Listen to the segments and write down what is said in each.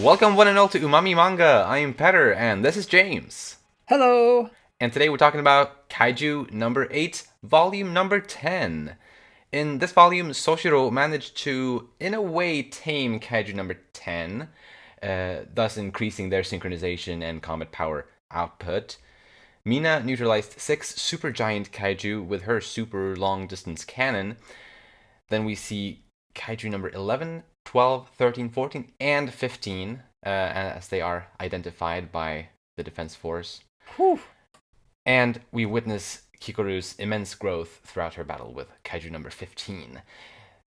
Welcome one and all to Umami Manga. I am Petter, and this is James. Hello. And today we're talking about Kaiju number 8, volume number 10. In this volume, Soshiro managed to, in a way, tame Kaiju number 10, thus increasing their synchronization and combat power output. Mina neutralized 6 supergiant Kaiju with her super long distance cannon. Then we see Kaiju number 11, 12, 13, 14, and 15, as they are identified by the Defense Force. Whew. And we witness Kikoru's immense growth throughout her battle with Kaiju number 15.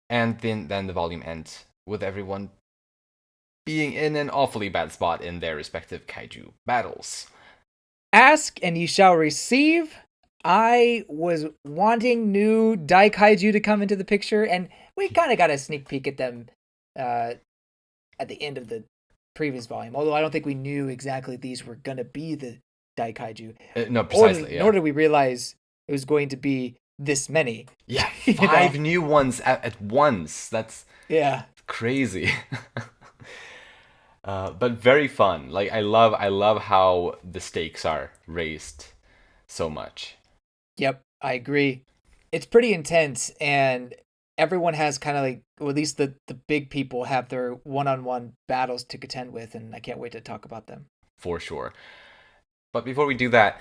And then the volume ends with everyone being in an awfully bad spot in their respective Kaiju battles. Ask and ye shall receive. I was wanting new Daikaiju to come into the picture, and we kind of got a sneak peek at them at the end of the previous volume. Although I don't think we knew exactly these were going to be the Daikaiju. No, precisely. Nor did we realize it was going to be this many. Yeah, 5 new ones at once. That's crazy. But very fun. Like I love how the stakes are raised so much. Yep, I agree. It's pretty intense, and everyone has kind of like, or at least the big people have their one-on-one battles to contend with, and I can't wait to talk about them. For sure. But before we do that,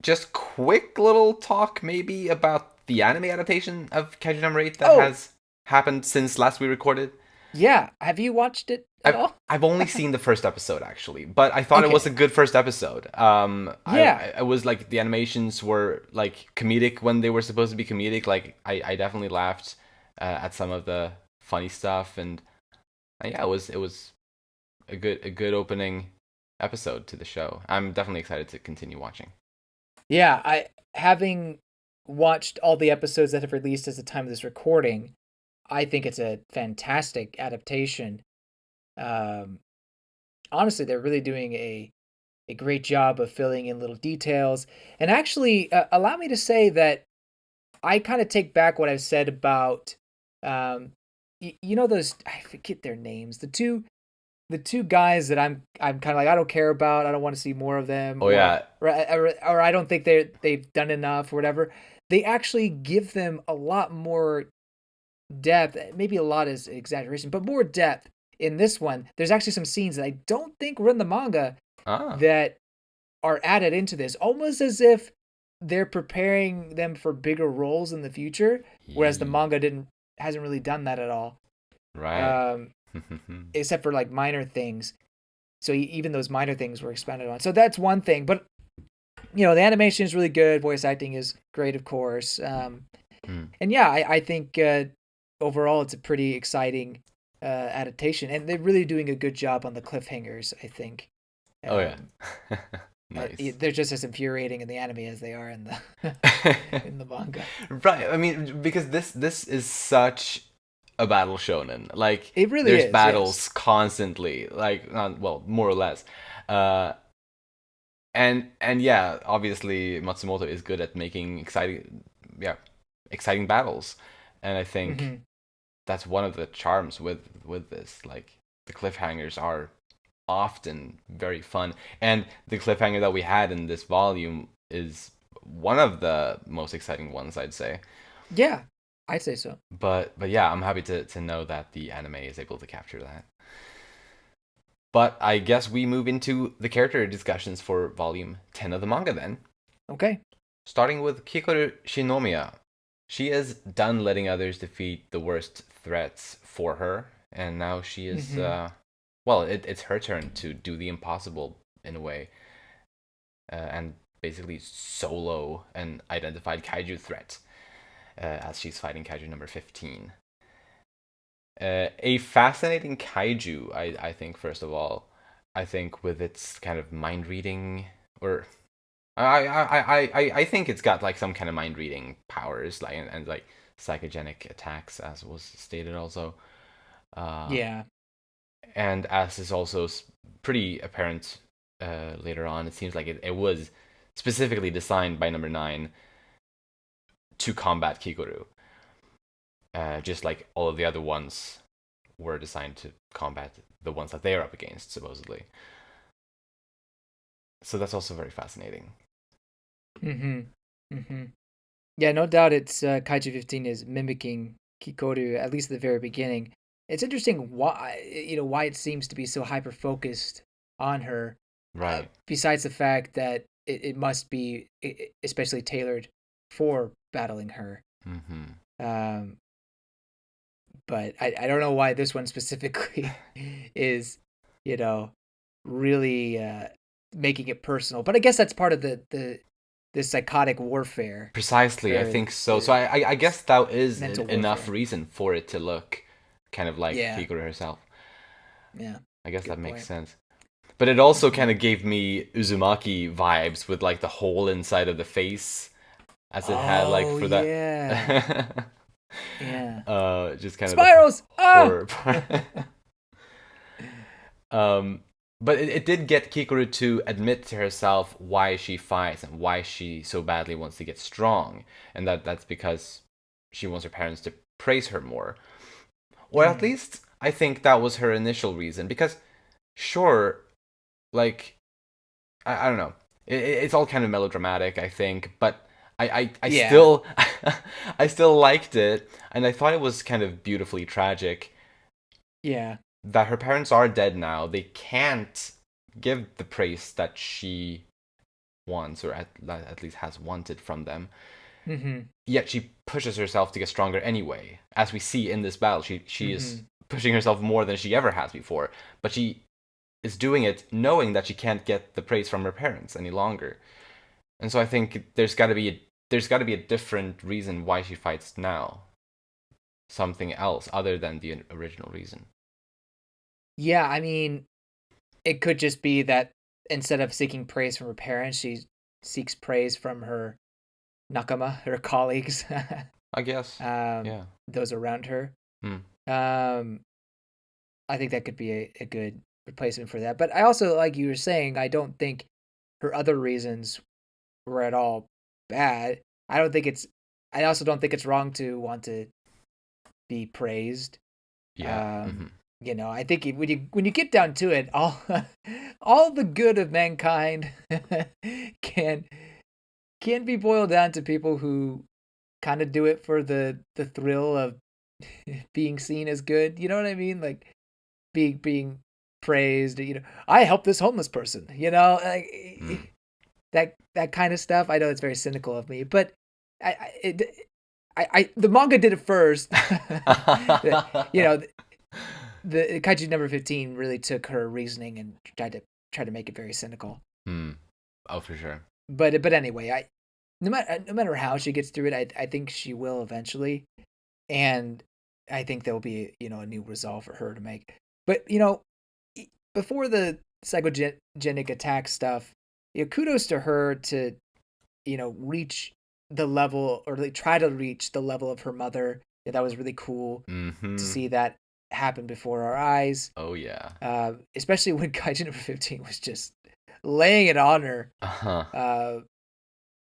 just quick little talk maybe about the anime adaptation of Kaiju number 8 that has happened since last we recorded. Yeah, have you watched it at all? I've only seen the first episode actually, but I thought it was a good first episode. I was like the animations were like comedic when they were supposed to be comedic. Like I definitely laughed at some of the funny stuff, and yeah, it was a good opening episode to the show. I'm definitely excited to continue watching. Yeah, having watched all the episodes that have released at the time of this recording, I think it's a fantastic adaptation. Honestly, they're really doing a great job of filling in little details. And actually, allow me to say that I kind of take back what I've said about, you know, those, I forget their names, the two guys that I'm kind of like, I don't care about. I don't want to see more of them. Oh yeah, or I don't think they've done enough or whatever. They actually give them a lot more depth. Maybe a lot is exaggeration, but more depth in this one. There's actually some scenes that I don't think were in the manga that are added into this, almost as if they're preparing them for bigger roles in the future, whereas the manga hasn't really done that at all. Right. Except for like minor things. So even those minor things were expanded on. So that's one thing. But you know, the animation is really good. Voice acting is great, of course. And yeah, I think overall it's a pretty exciting adaptation, and they're really doing a good job on the cliffhangers, I think. Oh yeah. Nice. They're just as infuriating in the anime as they are in the in the manga. Right. I mean, because this is such a battle shonen. Like it really there's is, battles constantly. Like well, more or less. And yeah, obviously Matsumoto is good at making exciting battles, and I think that's one of the charms with this. Like the cliffhangers are often very fun, and the cliffhanger that we had in this volume is one of the most exciting ones, I'd say. Yeah, I'd say so. But yeah, I'm happy to know that the anime is able to capture that. But I guess we move into the character discussions for volume 10 of the manga then. Okay. Starting with Kikoru Shinomiya. She is done letting others defeat the worst threats for her, and now she is well, it's her turn to do the impossible in a way, and basically solo an identified kaiju threat as she's fighting kaiju number 15. A fascinating kaiju, I think, first of all. I think with its kind of mind reading, or I think it's got like some kind of mind reading powers, like and like psychogenic attacks, as was stated also. Yeah. And as is also pretty apparent later on, it seems like it was specifically designed by number 9 to combat Kikoru. Just like all of the other ones were designed to combat the ones that they are up against, supposedly. So that's also very fascinating. Mm-hmm. Mm-hmm. Yeah, no doubt it's Kaiju 15 is mimicking Kikoru, at least at the very beginning. It's interesting why it seems to be so hyper focused on her. Right. Besides the fact that it must be especially tailored for battling her. Mm-hmm. But I don't know why this one specifically is, really making it personal. But I guess that's part of the psychotic warfare. Precisely, I think so. So I guess that is enough reason for it to look kind of like Kikoru herself. Yeah. I guess that makes sense. But it also kind of gave me Uzumaki vibes with like the hole inside of the face, as it had like for that. Yeah. Just kind spirals! of horror part. But it did get Kikoru to admit to herself why she fights and why she so badly wants to get strong, and that's because she wants her parents to praise her more, or at least I think that was her initial reason. Because sure, like I don't know, it's all kind of melodramatic, I think, but I still I still liked it, and I thought it was kind of beautifully tragic. Yeah. That her parents are dead now. They can't give the praise that she wants, or at least has wanted from them. Mm-hmm. Yet she pushes herself to get stronger anyway. As we see in this battle, she is pushing herself more than she ever has before. But she is doing it knowing that she can't get the praise from her parents any longer. And so I think there's got to be a different reason why she fights now. Something else other than the original reason. Yeah, I mean, it could just be that instead of seeking praise from her parents, she seeks praise from her nakama, her colleagues. I guess. Yeah. Those around her. I think that could be a good replacement for that. But I also, like you were saying, I don't think her other reasons were at all bad. I also don't think it's wrong to want to be praised. Yeah. I think when you get down to it, all the good of mankind can be boiled down to people who kind of do it for the thrill of being seen as good. You know what I mean? Like being praised. I helped this homeless person. Like that kind of stuff. I know it's very cynical of me, but the manga did it first. The Kaiju number 15 really took her reasoning and tried to make it very cynical. Oh, for sure. But anyway, no matter how she gets through it, I think she will eventually, and I think there will be a new resolve for her to make. But before the psychogenic attack stuff, kudos to her to reach the level, or try to reach the level of her mother. Yeah, that was really cool to see that happen before our eyes. Oh yeah. Especially when Kaiju number 15 was just laying it on her.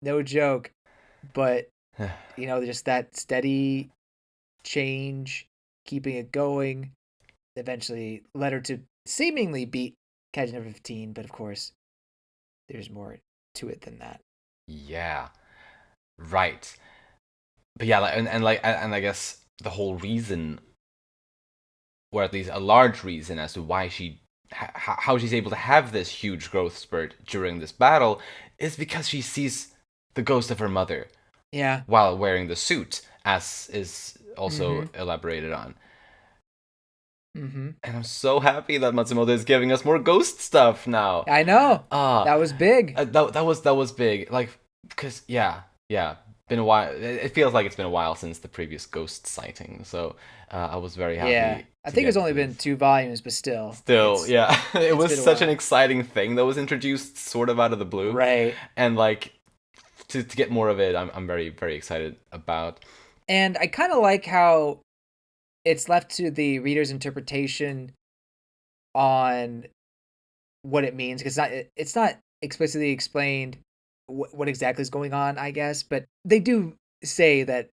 No joke. But just that steady change, keeping it going, eventually led her to seemingly beat Kaiju number 15. But of course, there's more to it than that. Yeah. Right. But yeah, and I guess the whole reason, or at least a large reason as to why how she's able to have this huge growth spurt during this battle, is because she sees the ghost of her mother. Yeah. While wearing the suit, as is also elaborated on. And I'm so happy that Matsumoto is giving us more ghost stuff now. I know. That was big. That was big. Like, because been a while. It feels like it's been a while since the previous ghost sighting. So I was very happy. Yeah, I think it's only been 2 volumes, but still. Yeah, it was such an exciting thing that was introduced sort of out of the blue. Right. And like to get more of it, I'm very, very excited about. And I kind of like how it's left to the reader's interpretation on what it means, because it's not explicitly explained what exactly is going on, I guess, but they do say that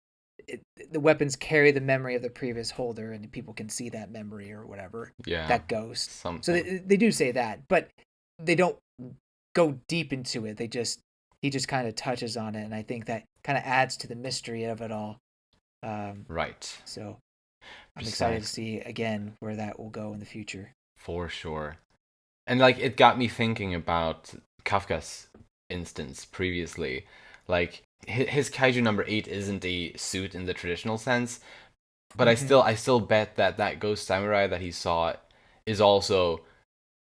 the weapons carry the memory of the previous holder, and people can see that memory or whatever, Yeah. that ghost. So Something. they do say that, but they don't go deep into it. He just kind of touches on it, and I think that kind of adds to the mystery of it all. Right. So I'm excited to Precisely. see again where that will go in the future. For sure. And like it got me thinking about Kafka's instance previously. Like his kaiju number 8 isn't a suit in the traditional sense, but Mm-hmm. I still bet that that ghost samurai that he saw is also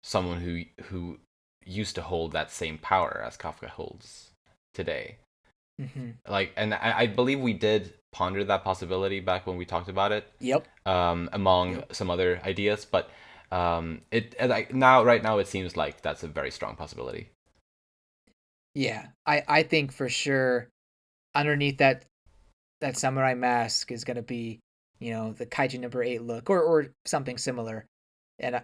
someone who used to hold that same power as Kafka holds today. Mm-hmm. Like, and I believe we did ponder that possibility back when we talked about it, Yep. among Yep. some other ideas, but it like now right now it seems like that's a very strong possibility. Yeah. I think for sure underneath that samurai mask is gonna be, the kaiju number 8 look or something similar. And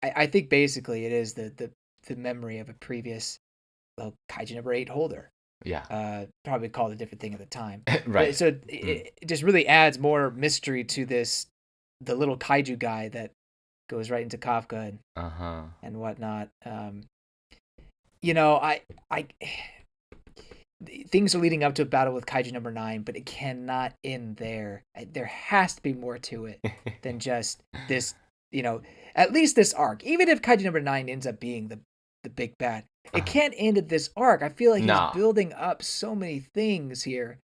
I think basically it is the memory of a previous, well, kaiju number 8 holder. Yeah. Probably called a different thing at the time. But Right. so Mm. it just really adds more mystery to the little kaiju guy that goes right into Kafka Uh-huh. and whatnot. You know, I things are leading up to a battle with Kaiju number 9, but it cannot end there. There has to be more to it than just this, you know, at least this arc. Even if Kaiju number 9 ends up being the big bad, it Uh-huh. can't end at this arc. I feel like he's Nah. building up so many things here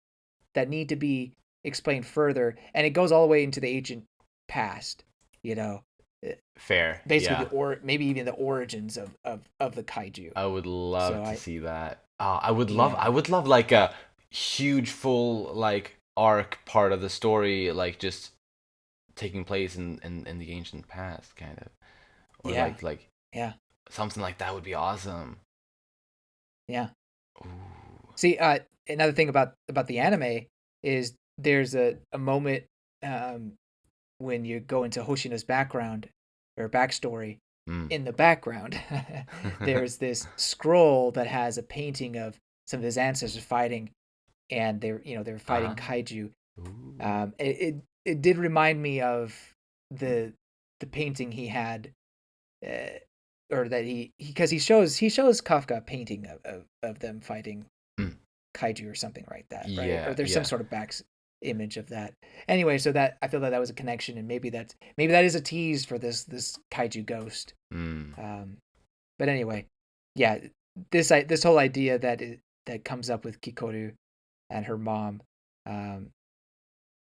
that need to be explained further, and it goes all the way into the ancient past. You know, Fair. basically Yeah. maybe even the origins of the kaiju. I would So love to I see that. I yeah. would love like a huge full like arc part of the story, like just taking place in the ancient past, kind of, or Yeah. like Yeah. something like that would be awesome. Yeah. Ooh. See, another thing about the anime is there's a moment um, when you go into Hoshina's background or backstory. Mm. In the background, there's this scroll that has a painting of some of his ancestors fighting, and they're fighting Ah. kaiju. Ooh. It did remind me of the the painting he had, uh, or that he because he shows Kafka a painting of them fighting Mm. kaiju or something like that, right? Or Yeah, there's some yeah. sort of back image of that. Anyway, so that I feel that was a connection, and maybe that is a tease for this kaiju ghost. Mm. Um, but anyway, yeah, this whole idea that comes up with Kikoru and her mom um,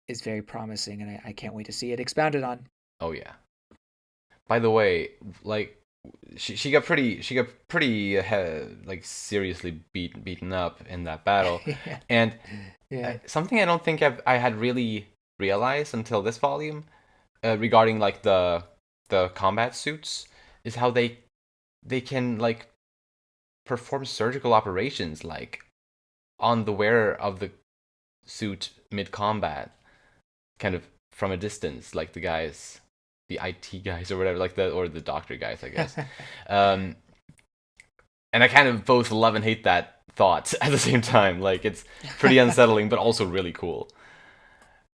is very promising, and I can't wait to see it expounded on. Oh yeah. By the way, like she got pretty like seriously beaten up in that battle, Yeah, and yeah, something I don't think I had really realized until this volume, regarding like the combat suits, is how they can like perform surgical operations like on the wearer of the suit mid combat, kind of from a distance, like the IT guys or whatever, like the doctor guys, I guess. Um, and I kind of both love and hate that thought at the same time. Like it's pretty unsettling, but also really cool.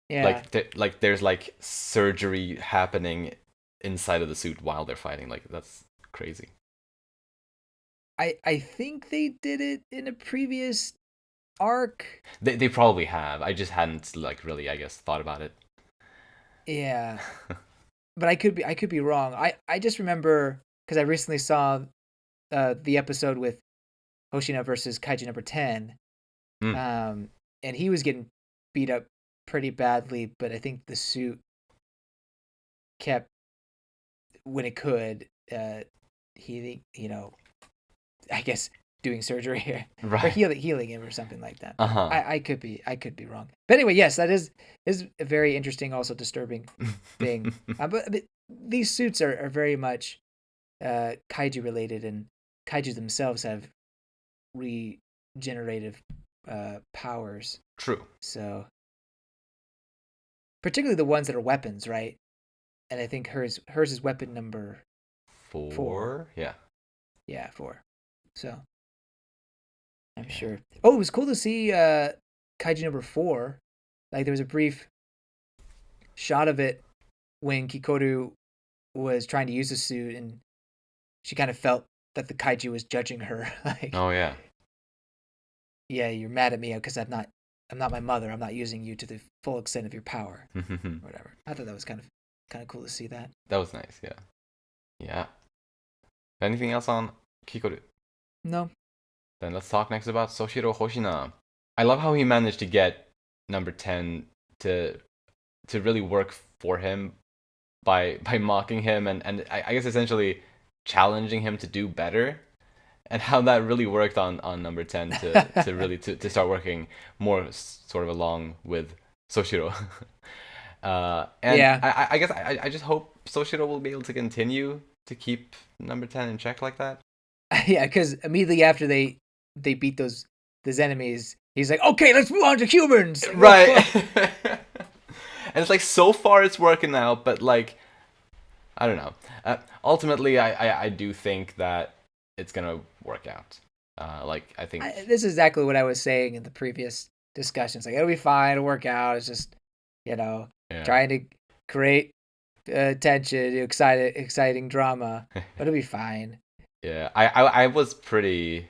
yeah. Like there's like surgery happening inside of the suit while they're fighting. Like that's crazy. I think they did it in a previous arc. They probably have. I just hadn't like really, I guess, thought about it. Yeah, but I could be wrong. I just remember because I recently saw the episode with Hoshina versus Kaiju number 10. Mm. Um, and he was getting beat up pretty badly, but I think the suit kept when it could I guess doing surgery or Right. healing him or something like that. Uh But huh. I could be wrong. But anyway, yes, that is a very interesting, also disturbing thing. But these suits are very much kaiju related, and kaiju themselves have regenerative powers. True. So particularly the ones that are weapons, right? And I think hers is weapon number 4. 4. Yeah. Yeah, 4. So I'm Yeah. sure. Oh, it was cool to see Kaiju number 4. Like there was a brief shot of it when Kikoru was trying to use the suit, and she kind of felt that the kaiju was judging her. Like, Oh yeah. yeah, you're mad at me because I'm not my mother. I'm not using you to the full extent of your power, or whatever. I thought that was kind of cool to see that. That was nice. Yeah. Yeah. Anything else on Kikoru? No. Then let's talk next about Soshiro Hoshina. I love how he managed to get number 10 to really work for him by mocking him and I guess essentially challenging him to do better, and how that really worked on number 10 to really to start working more sort of along with Soshiro. And Yeah. I guess I just hope Soshiro will be able to continue to keep number 10 in check like that. Yeah, because immediately after they beat those enemies, he's like, okay, let's move on to humans. Right. And it's like, so far it's working out, but like, I don't know. Ultimately, I do think that it's gonna work out. Like, I think This is exactly what I was saying in the previous discussions. Like, it'll be fine, it'll work out. It's just, trying to create tension, exciting drama, but it'll be fine. Yeah, I was pretty,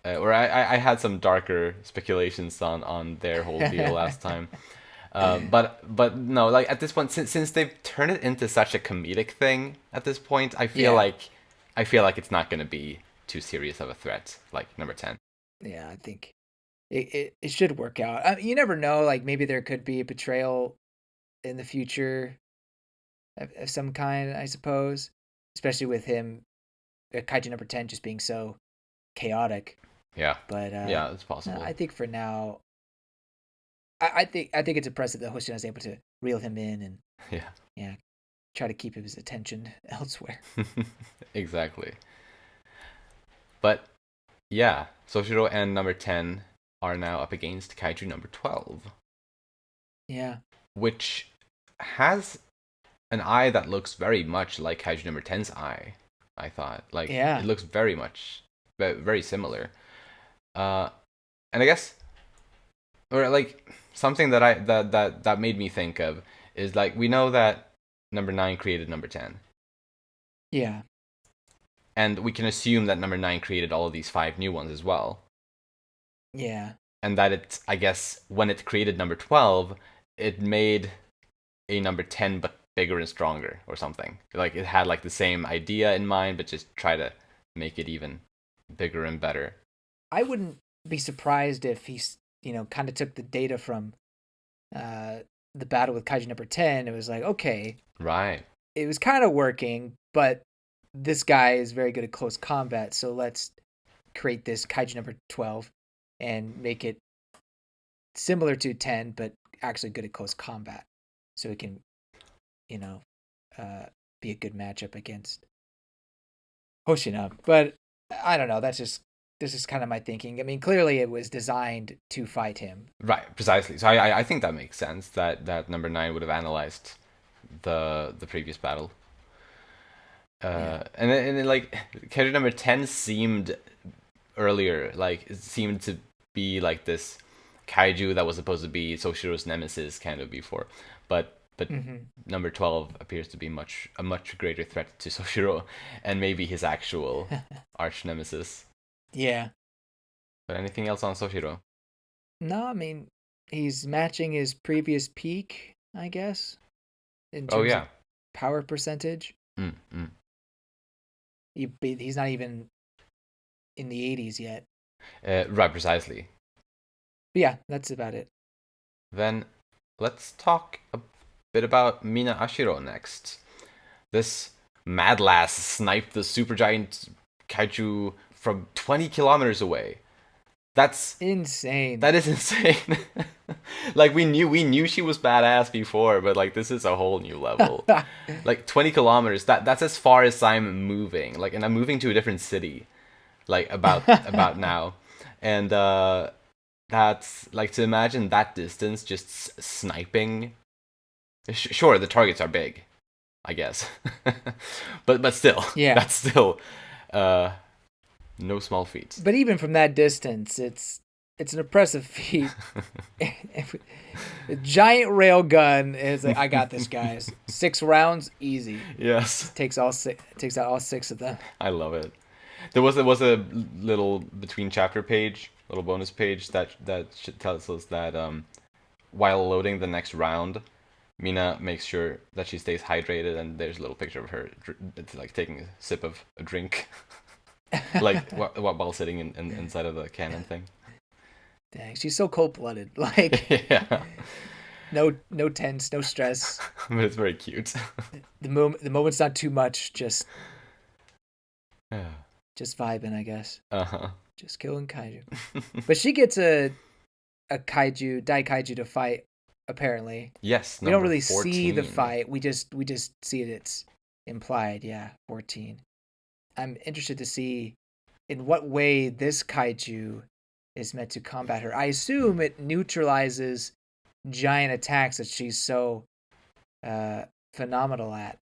or I had some darker speculations on their whole deal last time. But no, like at this point, since they've turned it into such a comedic thing at this point, I feel like it's not gonna be too serious of a threat like number 10. Yeah, I think it should work out. I mean, you never know. Like maybe there could be a betrayal in the future of some kind, I suppose. Especially with him, Kaiju number 10 just being so chaotic. Yeah. But yeah, it's possible. I think for now, I think it's impressive that Hoshina is able to reel him in and try to keep his attention elsewhere. Exactly. But yeah, Soshiro and number 10 are now up against Kaiju number 12. Yeah. Which has an eye that looks very much like Kaiju number 10's eye, I thought. Like, it looks very much, very similar. And I guess, or like, something that made me think of is like, we know that number 9 created number 10. Yeah. And we can assume that number 9 created all of these 5 new ones as well. Yeah. And that it, I guess, when it created number 12, it made a number 10 but bigger and stronger or something. Like, it had like the same idea in mind, but just try to make it even bigger and better. I wouldn't be surprised if he's, kind of took the data from the battle with Kaiju number 10. It was like, okay. Right. It was kind of working, but this guy is very good at close combat, so let's create this Kaiju number 12 and make it similar to 10, but actually good at close combat. So it can, be a good matchup against Hoshina. But I don't know, this is kind of my thinking. I mean, clearly it was designed to fight him. Right, precisely. So I think that makes sense, that number 9 would have analyzed the previous battle. And then like character number 10 seemed earlier, like it seemed to be like this kaiju that was supposed to be Soshiro's nemesis kind of before, but number 12 appears to be a much greater threat to Soshiro, and maybe his actual arch nemesis. Yeah. But anything else on Soshiro? No, I mean, he's matching his previous peak, I guess, in terms of power percentage. He's not even in the 80s yet. Right, precisely. But yeah, that's about it. Then let's talk a bit about Mina Ashiro next. This mad lass sniped the supergiant kaiju from 20 kilometers away. That's insane. That is insane. Like, we knew she was badass before, but like, this is a whole new level. Like 20 kilometers, that's as far as I'm moving. Like, and I'm moving to a different city, like about now. And that's like, to imagine that distance just sniping. Sure, the targets are big, I guess. but still, that's still no small feat. But even from that distance, it's It's an impressive feat. A giant rail gun is like, I got this, guys. 6 rounds, easy. Yes. Takes out all 6 of them. I love it. There was a little between chapter page, little bonus page that tells us that while loading the next round, Mina makes sure that she stays hydrated, and there's a little picture of her. It's like taking a sip of a drink, like while sitting inside of the cannon thing. Dang, she's so cold-blooded. Like, Yeah, no tense, no stress. but it's very cute. The moment's not too much. Just vibing, I guess. Uh-huh. Just killing kaiju. But she gets a kaiju, Daikaiju to fight. Apparently, Yes, we don't number really 14. see the fight. We just see it. It's implied. Yeah, 14. I'm interested to see in what way this kaiju is meant to combat her. I assume it neutralizes giant attacks that she's so phenomenal at.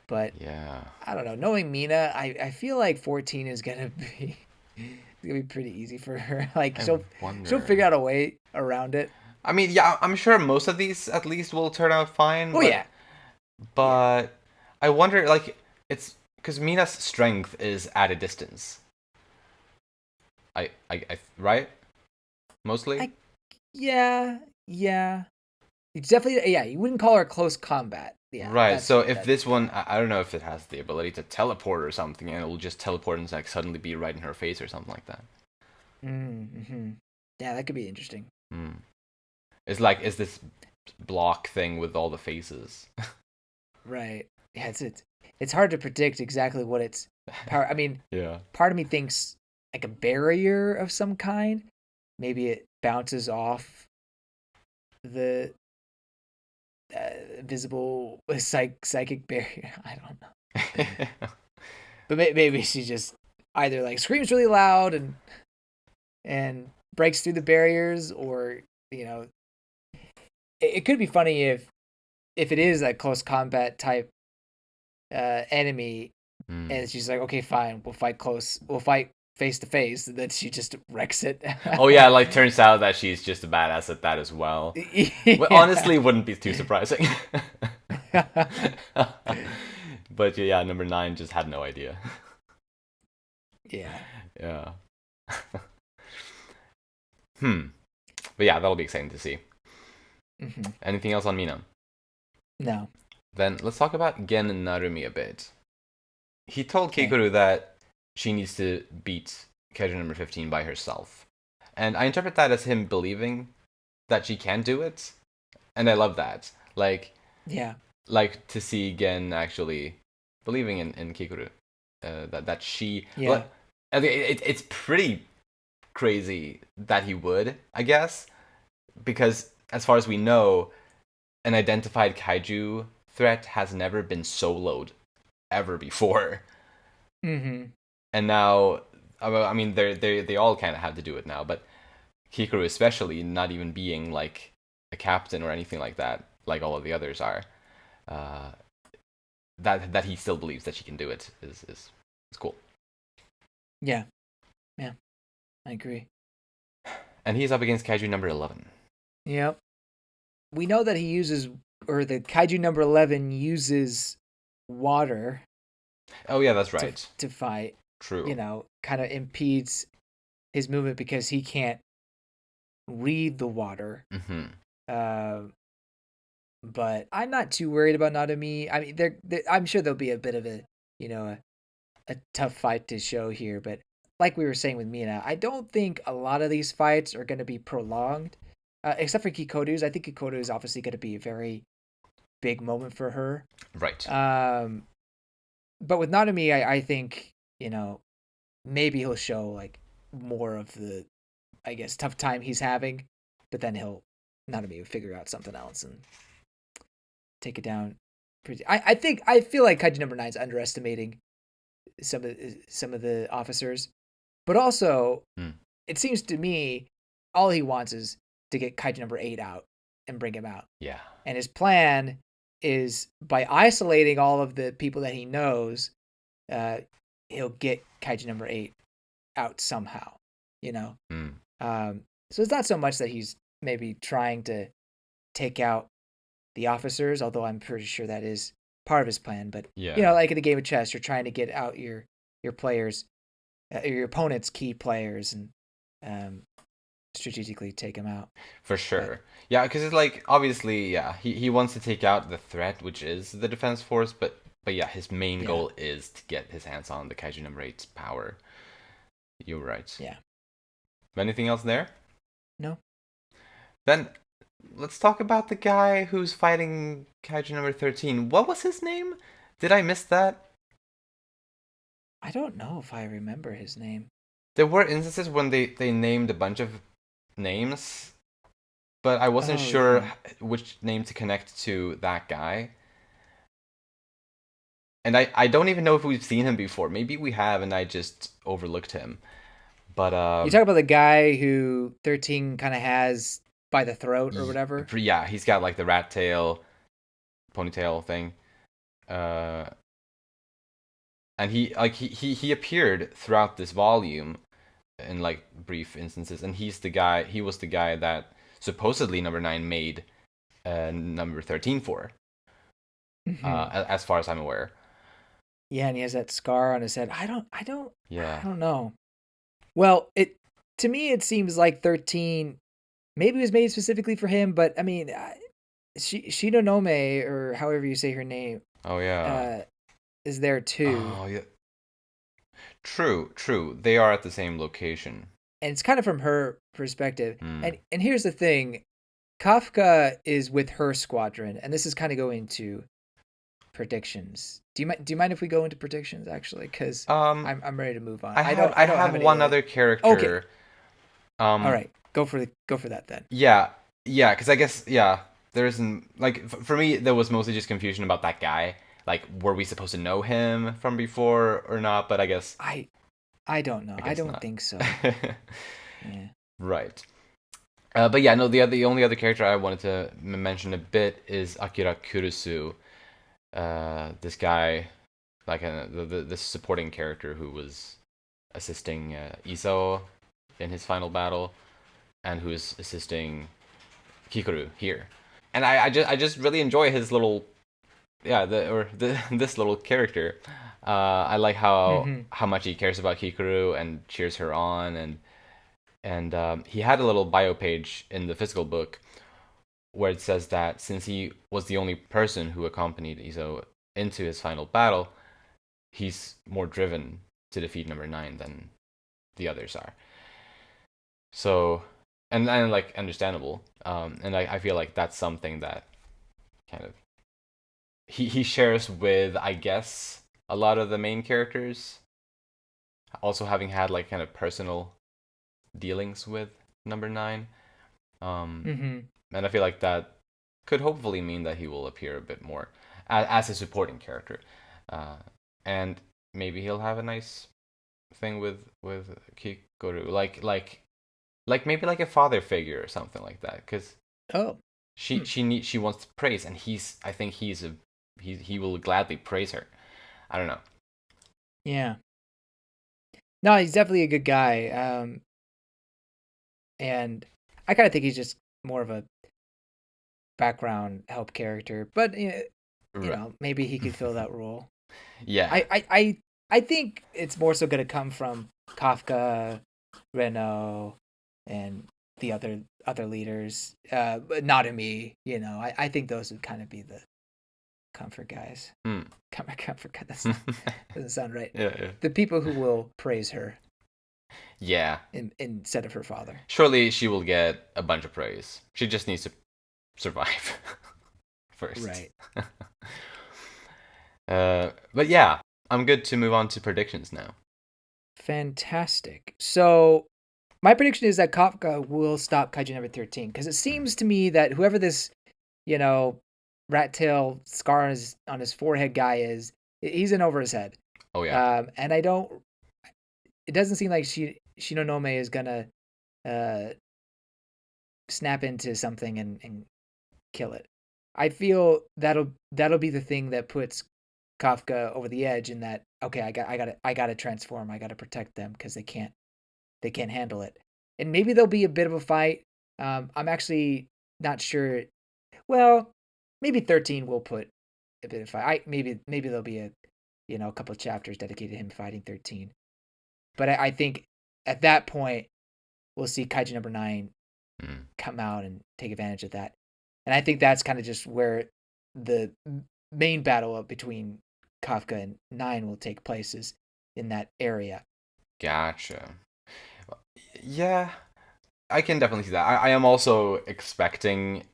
But Yeah, I don't know. Knowing Mina, I feel like 14 is gonna be pretty easy for her. Like she'll figure out a way around it. I mean, yeah, I'm sure most of these at least will turn out fine. Oh yeah. But I wonder, like, it's because Mina's strength is at a distance. I right? Mostly? Yeah. It's definitely, yeah, you wouldn't call her close combat. Yeah. Right, so if this one, I don't know if it has the ability to teleport or something, and it'll just teleport and like suddenly be right in her face or something like that. Mm-hmm. Yeah, that could be interesting. It's like, is this block thing with all the faces? Right. Yeah, it's hard to predict exactly what its power. I mean, Yeah. part of me thinks like a barrier of some kind. Maybe it bounces off the visible psychic barrier. I don't know. But maybe she just either like screams really loud and breaks through the barriers, or it could be funny if it is a close combat type enemy, and she's like, okay, fine, we'll fight face to face, and then she just wrecks it. Oh yeah, like turns out that she's just a badass at that as well. Yeah. Well, honestly, wouldn't be too surprising. But yeah, number 9 just had no idea. Yeah. Yeah. But yeah, that'll be exciting to see. Mm-hmm. Anything else on Mina? No. Then let's talk about Gen and Narumi a bit. He told Okay. Kikoru that she needs to beat Kaiju number 15 by herself. And I interpret that as him believing that she can do it. And I love that. Like to see Gen actually believing in Kikoru. That she... Yeah. Well, it's pretty crazy that he would, I guess. Because as far as we know, an identified kaiju threat has never been soloed ever before. Mm-hmm. And now, I mean, they all kind of have to do it now, but Kikoru especially, not even being like a captain or anything like that, like all of the others are, that he still believes that she can do it is cool. Yeah, I agree. And he's up against Kaiju number 11. Yep. We know that he uses, or the Kaiju number 11 uses water. Oh yeah, that's right. To fight. True. Kind of impedes his movement because he can't read the water. Mm-hmm. But I'm not too worried about Narumi. I mean, I'm sure there'll be a bit of a tough fight to show here. But like we were saying with Mina, I don't think a lot of these fights are going to be prolonged. Except for Kikoru's. I think Kikoru is obviously going to be a very big moment for her. Right. But with Narumi, I think, maybe he'll show like more of the, I guess, tough time he's having, but then Narumi will figure out something else and take it down. I feel like Kaiju number 9 is underestimating some of the officers, but also it seems to me all he wants is to get Kaiju number 8 out and bring him out. Yeah. And his plan is by isolating all of the people that he knows, he'll get Kaiju number 8 out somehow, So it's not so much that he's maybe trying to take out the officers, although I'm pretty sure that is part of his plan. But Yeah, like in a game of chess, you're trying to get out your players, your opponent's key players, and um, strategically take them out. for But sure. Yeah, because it's like obviously, yeah, he wants to take out the threat, which is the defense force, but yeah, his main yeah, goal is to get his hands on the Kaiju number eight's power. You're right. yeah, Anything else there? no, Then let's talk about the guy who's fighting Kaiju number 13. What was his name? Did I miss that? I don't know if I remember his name. There were instances when they named a bunch of names, but I wasn't Oh sure yeah, which name to connect to that guy. And I don't even know if we've seen him before. Maybe we have, and I just overlooked him. But you talk about the guy who 13 kind of has by the throat or whatever. yeah, he's got like the rat tail, ponytail thing. Uh, and he appeared throughout this volume in like brief instances, and he was the guy that supposedly number 9 made number 13 for, Mm-hmm. as far as I'm aware. Yeah, and he has that scar on his head. Yeah. I don't know. Well, it to me it seems like 13 maybe it was made specifically for him, but I mean, Shinomya or however you say her name Oh yeah. uh is there too. Oh yeah. True. They are at the same location. And it's kind of from her perspective. Hmm. And here's the thing. Kafka is with her squadron, and this is kind of going to predictions. Do you mind if we go into predictions actually? Because Um, I'm ready to move on. I I don't have have any one other okay. character. All Um, right. Go for that then. yeah, yeah, because I guess yeah, there isn't like for me there was mostly just confusion about that guy. Like, were we supposed to know him from before or not? But I don't know. I I guess don't not. think so. Yeah. Right. But yeah, no. The only other character I wanted to mention a bit is Akira Kurusu. This guy, like the supporting character who was assisting Isao in his final battle, and who is assisting Kikoru here. And I just really enjoy his little this little character. I like Mm-hmm. how much he cares about Kikoru and cheers her on, and he had a little bio page in the physical book where it says that since he was the only person who accompanied Izo into his final battle, he's more driven to defeat number 9 than the others are. So, and like understandable. And I feel like that's something that kind of he shares with, I guess, a lot of the main characters. Also having had like kind of personal dealings with number 9. Um, Mm-hmm. and I feel like that could hopefully mean that he will appear a bit more as a supporting character, uh, and maybe he'll have a nice thing with Kikoru, like maybe like a father figure or something like that, because Oh. Hmm. she wants praise, and I think he will gladly praise her. I don't know. Yeah. No, he's definitely a good guy. And I kind of think he's just more of a background help character, but Right. maybe he could fill that role. Yeah. I think it's more so going to come from Kafka, Renault, and the other leaders. But Narumi, I think those would kind of be the comfort guys. Hmm. Comfort guys. That's not, doesn't sound right. Yeah. The people who will praise her Yeah. instead of her father. Surely she will get a bunch of praise. She just needs to survive first. Right. But yeah, I'm good to move on to predictions now. Fantastic. So my prediction is that Kafka will stop Kaiju number 13 because it Hmm. seems to me that whoever this, you know, rat tail scar on his forehead guy is, he's in over his head. Oh yeah. And it doesn't seem like Shinonome is gonna uh, snap into something and kill it. I feel that'll be the thing that puts Kafka over the edge in that okay, I got to transform. I got to protect them because they can't handle it. and maybe there'll be a bit of a fight. I'm actually not sure. Well, maybe 13 will put a bit of fight. Maybe there'll be a couple of chapters dedicated to him fighting 13. But I think at that point we'll see Kaiju number 9 come out and take advantage of that. And I think that's kind of just where the main battle between Kafka and 9 will take place, is in that area. Gotcha. Yeah, I can definitely see that. I am also expecting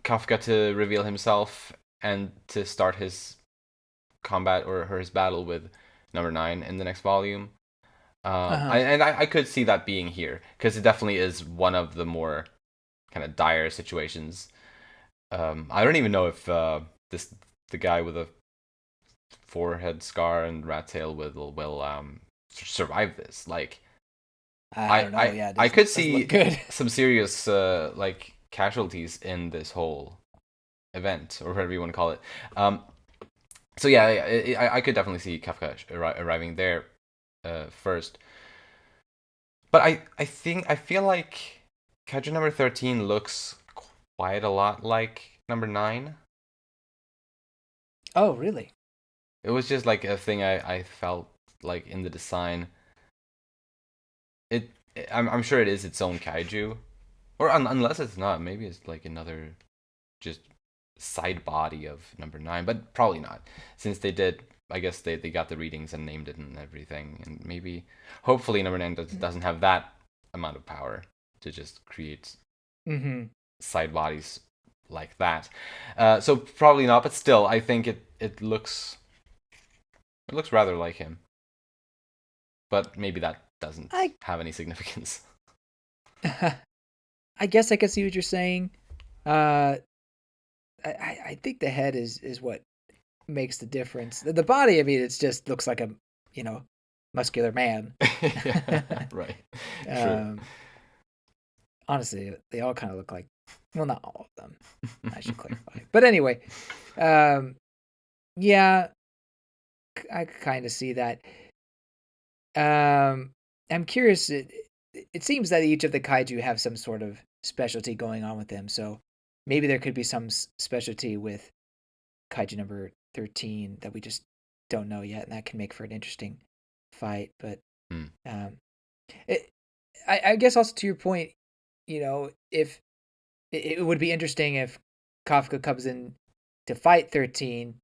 Kafka to reveal himself and to start his combat or his battle with number 9 in the next volume. I could see that being here because it definitely is one of the more kind of dire situations. I don't even know if the guy with a forehead scar and rat tail will survive this. Like, I don't know. Yeah, I could see some serious like casualties in this whole event, or whatever you want to call it. So yeah, I could definitely see Kafka arriving there first. But I feel like Kaiju number 13 looks quite a lot like number 9. Oh, really? It was just like a thing I felt like in the design. I'm sure it is its own kaiju, or unless it's not, maybe it's like another just side body of number 9, but probably not, since they did. I guess they got the readings and named it and everything, and maybe hopefully number 9 doesn't have that amount of power to just create side bodies like that. So probably not, but still, I think it looks rather like him. But maybe that doesn't have any significance. I guess I can see what you're saying. I think the head is what makes the difference. The body, I mean, it just looks like a muscular man. Yeah, right. True. Honestly, they all kind of look like. Well, not all of them. I should clarify. But anyway, yeah, I kind of see that. I'm curious. It seems that each of the kaiju have some sort of specialty going on with them. So maybe there could be some specialty with kaiju number 13 that we just don't know yet, and that can make for an interesting fight. But I guess also to your point, if it would be interesting if Kafka comes in to fight 13,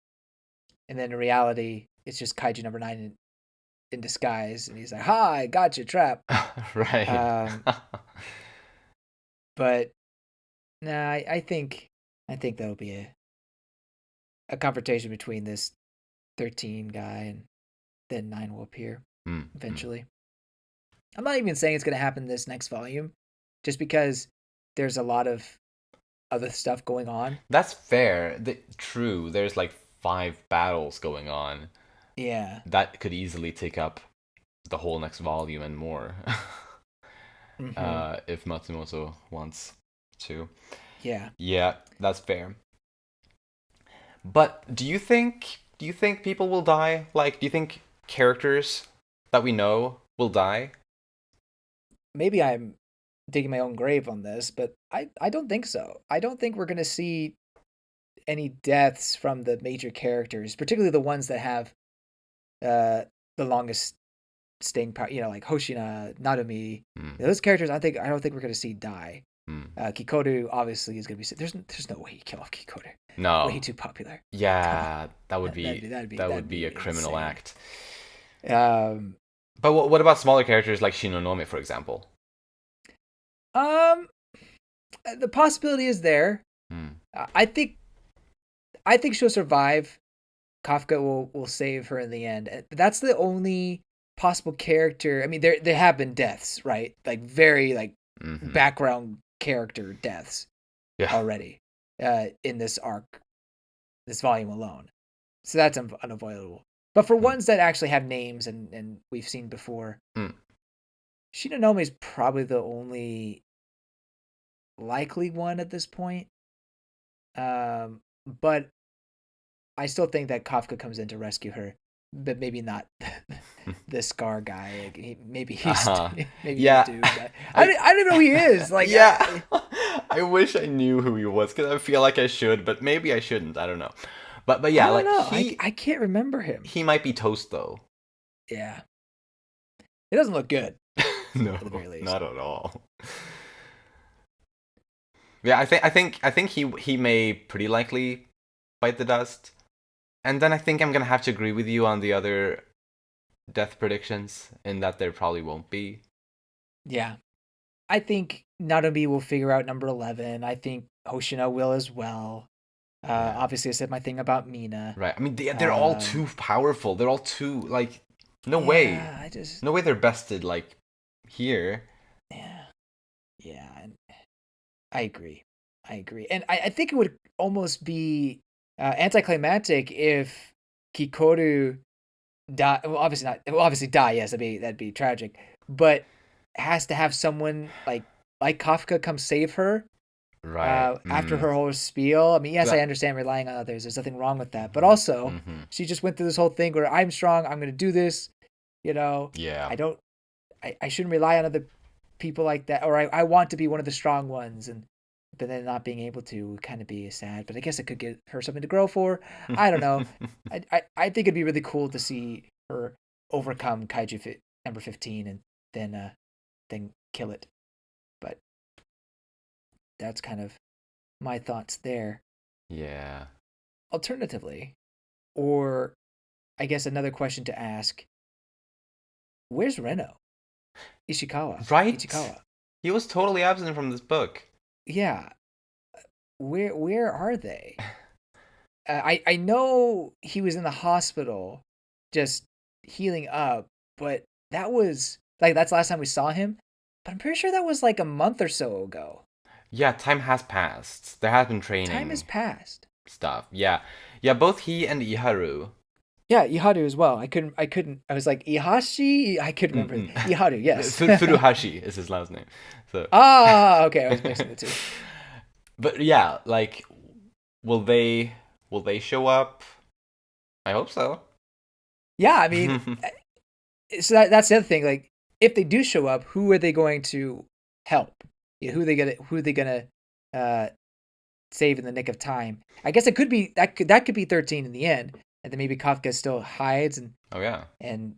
and then in reality it's just kaiju number 9 in disguise, and he's like, "Ha, I got you, trap." Right. But nah, I think that'll be a confrontation between this 13 guy, and then 9 will appear eventually. I'm not even saying it's going to happen this next volume, just because there's a lot of other stuff going on. That's fair. True. There's like 5 battles going on. Yeah. That could easily take up the whole next volume and more. If Matsumoto wants to. Yeah. Yeah, that's fair. But do you think people will die? Like, do you think characters that we know will die? Maybe I'm digging my own grave on this, but I don't think so. I don't think we're going to see any deaths from the major characters, particularly the ones that have the longest staying power, like Hoshina, Narumi. Those characters I don't think we're going to see die. Kikoru obviously is going to be. There's no way you kill off Kikoru. No. Way too popular. Yeah, that would be a criminal insane. act. But what about smaller characters like Shinonome, for example? The possibility is there. I think she'll survive. Kafka will save her in the end. That's the only possible character. I mean, there have been deaths, right? Like very background character deaths already in this arc, this volume alone. So that's unavoidable. But for ones that actually have names and we've seen before, Shinonome is probably the only likely one at this point. But I still think that Kafka comes in to rescue her, but maybe not the Scar guy. Like, maybe he's Uh-huh. maybe he's a Yeah. dude. But I I don't know who he is. Like, yeah. I wish I knew who he was because I feel like I should, but maybe I shouldn't. I don't know. But I yeah, don't like know. I can't remember him. he might be toast though. Yeah, it doesn't look good No, at the very least. not at all. Yeah, I think he may pretty likely bite the dust. And then I think I'm gonna have to agree with you on the other death predictions in that there probably won't be. Yeah, I think Narumi will figure out number 11. I think Hoshina will as well. Yeah. Obviously, I said my thing about Mina. Right. I mean, they're all too powerful. They're all too like, no way, Yeah, I just no way they're bested like here. yeah, yeah. And I agree. I agree, and I think it would almost be anticlimactic if Kikoru die. Well, obviously not. Well, obviously die. Yes, that'd be tragic. But has to have someone like Kafka come save her Right. after her whole spiel. I mean, yes, I That. understand relying on others. There's nothing wrong with that. But also, Mm-hmm. she just went through this whole thing where I'm strong. I'm going to do this. You know, Yeah. I don't. I shouldn't rely on other people like that. Or I want to be one of the strong ones, and but then not being able to would kind of be sad. But I guess it could give her something to grow for. I don't know. I think it'd be really cool to see her overcome number 15 and then kill it. But that's kind of my thoughts there. Yeah. Alternatively, or I guess another question to ask: where's Reno? Ishikawa. Right. Ichikawa. He was totally absent from this book. Yeah. Where are they? I know he was in the hospital, just healing up, but that was like that's the last time we saw him. But I'm pretty sure that was like a month or so ago. Yeah, time has passed. There has been Time has training passed. stuff. Yeah. Yeah, both he and Iharu. Yeah, Iharu as well. I couldn't. I was like Ihashi. I couldn't remember. Mm-mm. Iharu, yes. Furuhashi is his last name. So Okay. I was mixing the two. But yeah, like will they show up? I hope so. Yeah, I mean, so that's the other thing. Like, if they do show up, who are they going to help? Yeah, who are they gonna uh, save in the nick of time? I guess it could be that could be 13 in the end, and then maybe Kafka still hides, Oh yeah. and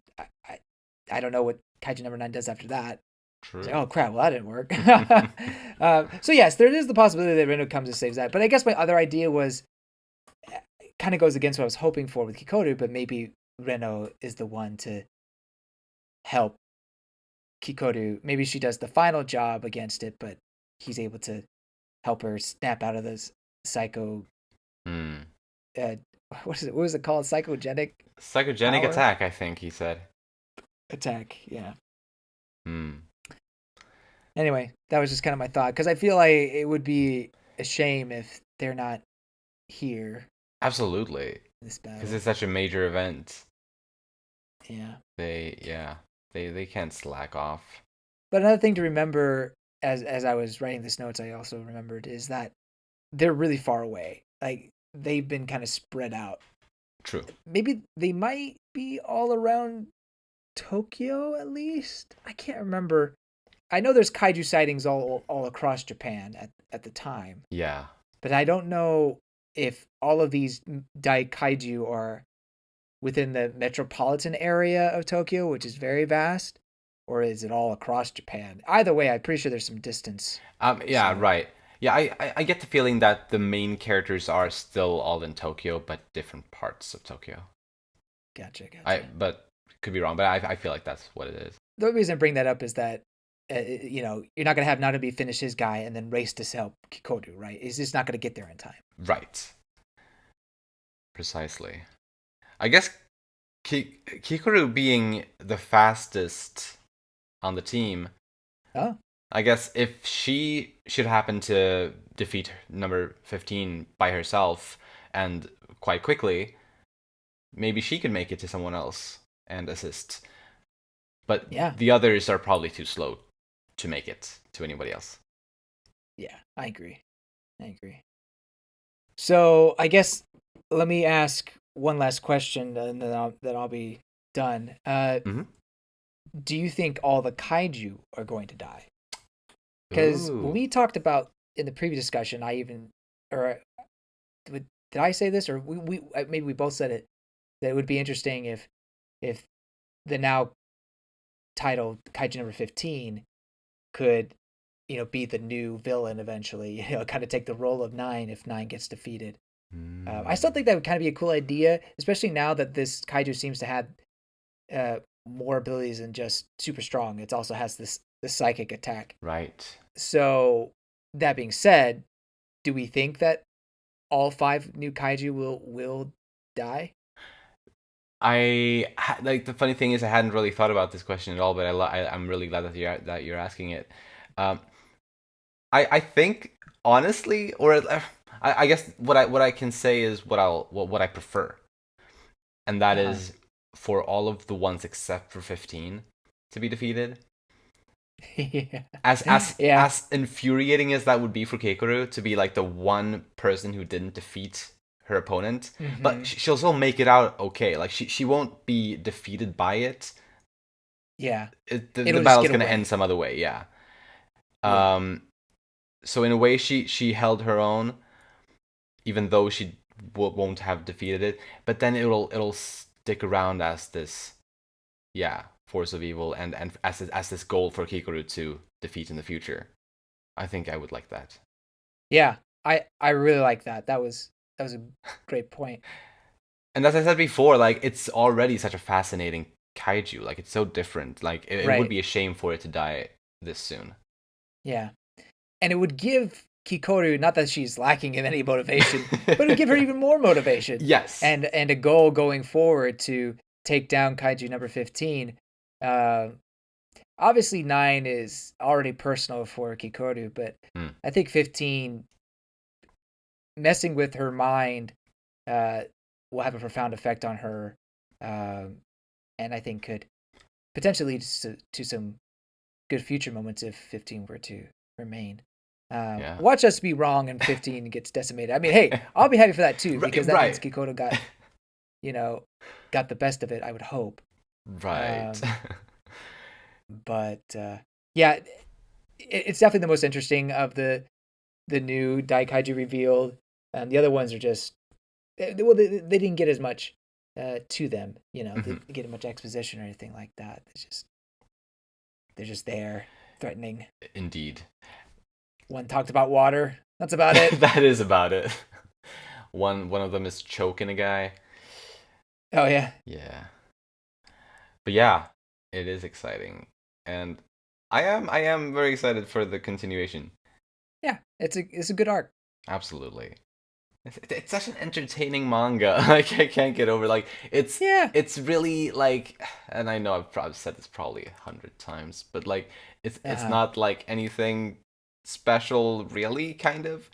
I don't know what Kaiju number 9 does after that. It's like, True. oh crap, well that didn't work. So yes, there is the possibility that Reno comes and saves that. But I guess my other idea was kind of goes against what I was hoping for with Kikoru, but maybe Reno is the one to help Kikoru. Maybe she does the final job against it, but he's able to help her snap out of this psycho. Hmm. Uh, what is it? What was it called? Psychogenic Psychogenic power attack, I think he said. attack. Yeah. Hmm. Anyway, that was just kind of my thought because I feel like it would be a shame if they're not here Absolutely. in this Because battle. it's such a major event. Yeah. They can't slack off. But another thing to remember as I was writing this notes, I also remembered is that they're really far away. Like they've been kind of spread out. True. Maybe they might be all around Tokyo at least. I can't remember. I know there's kaiju sightings all across Japan at the time, Yeah. but I don't know if all of these kaiju are within the metropolitan area of Tokyo, which is very vast, or is it all across Japan? Either way, I'm pretty sure there's some distance. Yeah, So, right. Yeah, I get the feeling that the main characters are still all in Tokyo, but different parts of Tokyo. gotcha. But could be wrong, but I feel like that's what it is. The reason I bring that up is that you're not gonna have Narumi finish his guy and then race to help Kikoru, right? He's just not gonna get there in time. Right. Precisely. I guess Kikoru being the fastest on the team, Oh, I guess if she should happen to defeat number 15 by herself and quite quickly, maybe she could make it to someone else and assist. But yeah, the others are probably too slow to make it to anybody else. yeah, I agree. So I guess let me ask one last question, and then I'll be done. Hmm. Do you think all the kaiju are going to die? Because when Ooh. we talked about in the previous discussion, or did I say this, or we maybe we both said it, that it would be interesting if the now titled Kaiju number 15 could, be the new villain eventually, kind of take the role of Nine if Nine gets defeated. I still think that would kind of be a cool idea, especially now that this kaiju seems to have more abilities than just super strong. It also has this psychic attack. Right. So that being said, do we think that all 5 new kaiju will die? Like the funny thing is I hadn't really thought about this question at all, but I'm really glad that you're asking it. Um, I think honestly, or I guess what I can say is what I prefer, and that Uh-huh. is for all of the ones except for 15 to be defeated. Yeah. Yeah. As infuriating as that would be for Keikoru to be like the one person who didn't defeat her opponent, but Hmm. she'll still make it out okay. Like she won't be defeated by it. Yeah. The It'll just battle's get gonna end away. some other way. Yeah. Yeah. Um. So in a way, she held her own, even though she won't have defeated it. But then it'll stick around as this, yeah, force of evil, and as this goal for Kikoru to defeat in the future. I think I would like that. Yeah. I really like that. That was a great point. And as I said before, like it's already such a fascinating kaiju. Like it's so different. Like it would Right. be a shame for it to die this soon. Yeah. And it would give Kikoru, not that she's lacking in any motivation, but it would give her even more motivation Yes. and a goal going forward to take down Kaiju number 15. Uh, Obviously, 9 is already personal for Kikoru, but Mm. I think 15 messing with her mind uh, will have a profound effect on her, um, and I think could potentially lead to some good future moments if 15 were to remain. Yeah. Watch us be wrong and 15 gets decimated. I mean, hey, I'll be happy for that too, because that means Right. Kikoto you know, got the best of it, I would hope. Right. Um, but yeah, it's definitely the most interesting of the new Daikaiju revealed. The other ones are just, well, they didn't get as much to them, they Mhm. didn't get much exposition or anything like that. They're just there, threatening. Indeed. One talked about water. That's about it. That is about it. One of them is choking a guy. Oh yeah, Yeah. But yeah, it is exciting. And I am very excited for the continuation. yeah. It's a good arc. Absolutely. It's such an entertaining manga. Like I can't get over like Yeah. it's really like, and I know I've probably said this probably 100 times, but like it's Uh-huh. not like anything special really kind of,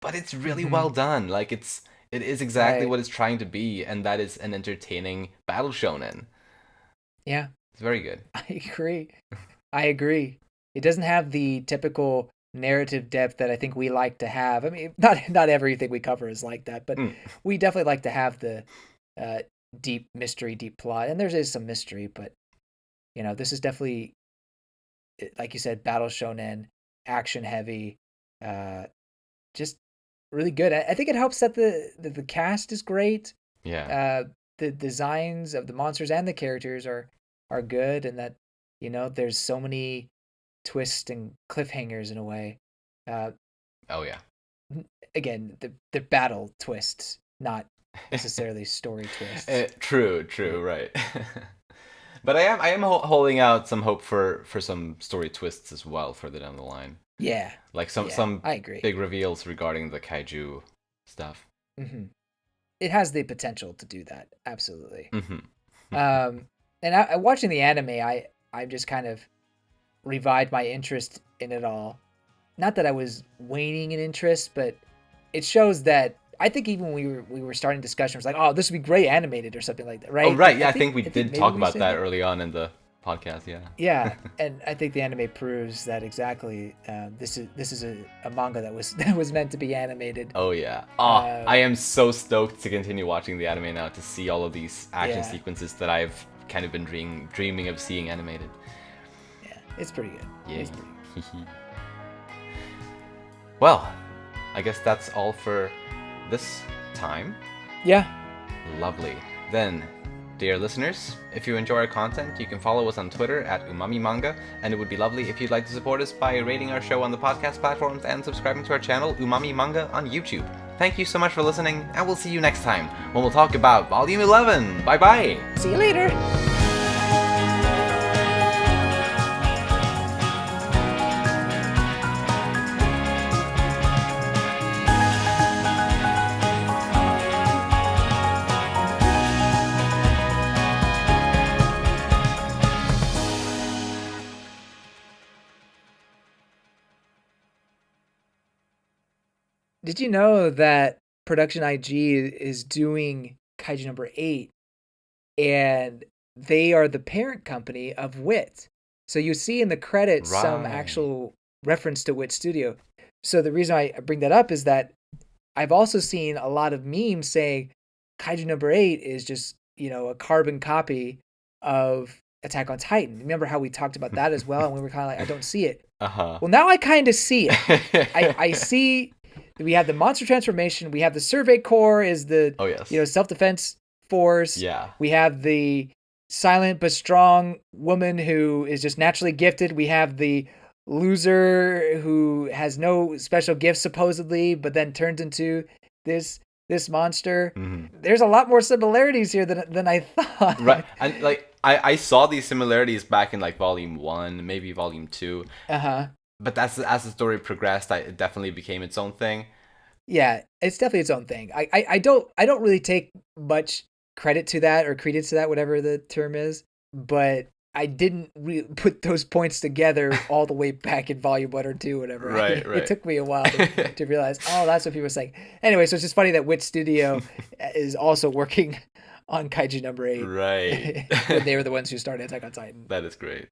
but it's really Mm-hmm. well done. Like it is exactly Right. what it's trying to be, and that is an entertaining battle shonen. Yeah. It's very good. I agree. I agree. It doesn't have the typical narrative depth that I think we like to have. I mean, not everything we cover is like that, but Mm. we definitely like to have the uh, deep mystery, deep plot. And there is some mystery, but this is definitely, like you said, battle shonen, action heavy, uh, just really good. I think it helps that the cast is great. Yeah. Uh, the designs of the monsters and the characters are good, and that there's so many twists and cliffhangers in a way. Uh, Oh yeah. Again, the battle twists, not necessarily story twists. True, Yeah. true, right. But I am holding out some hope for some story twists as well further down the line. Yeah. Like Yeah. some I agree. big reveals regarding the kaiju stuff. Hmm. It has the potential to do that. Absolutely. Hmm. Um, and watching the anime, I just kind of revived my interest in it all. Not that I was waning in interest, but it shows that I think even when we were starting discussion, it was like, oh, this would be great animated or something like that, Oh right? right, I yeah, I think think we I think did maybe talk we about said that that. early on in the podcast. Yeah. Yeah, and I think the anime proves that exactly. This is a manga that was that was meant to be animated. Oh yeah. I Um, am so stoked to continue watching the anime now to see all of these action yeah, sequences that I've kind of been dreaming of seeing animated. Yeah, it's pretty good. Yeah. It's pretty good. Well, I guess that's all for this time. Yeah. Lovely. Then, dear listeners, if you enjoy our content, you can follow us on Twitter at Umami Manga, and it would be lovely if you'd like to support us by rating our show on the podcast platforms and subscribing to our channel, Umami Manga, on YouTube. Thank you so much for listening, and we'll see you next time when we'll talk about Volume 11. Bye-bye! See you later! Did you know that Production IG is doing Kaiju number 8, and they are the parent company of WIT? So you see in the credits some actual reference to WIT Studio. So the reason I bring that up is that I've also seen a lot of memes saying Kaiju number 8 is just, a carbon copy of Attack on Titan. Remember how we talked about that as well? And we were kind of like, I don't see it. Uh-huh. Well, now I kind of see it. I see... We have the monster transformation. We have the Survey Corps is the self-defense force. Yeah. We have the silent but strong woman who is just naturally gifted. We have the loser who has no special gifts supposedly, but then turns into this monster. Mm-hmm. There's a lot more similarities here than I thought. Right. And like I saw these similarities back in like volume 1, maybe volume 2. Uh-huh. But as the story progressed, it definitely became its own thing. Yeah, it's definitely its own thing. I don't really take much credit to that or credence to that, whatever the term is. But I didn't really put those points together all the way back in volume 1 or 2, whatever. Right. It took me a while to realize, that's what people were saying. Anyway, so it's just funny that WIT Studio is also working on Kaiju number 8. Right. When they were the ones who started Attack on Titan. That is great.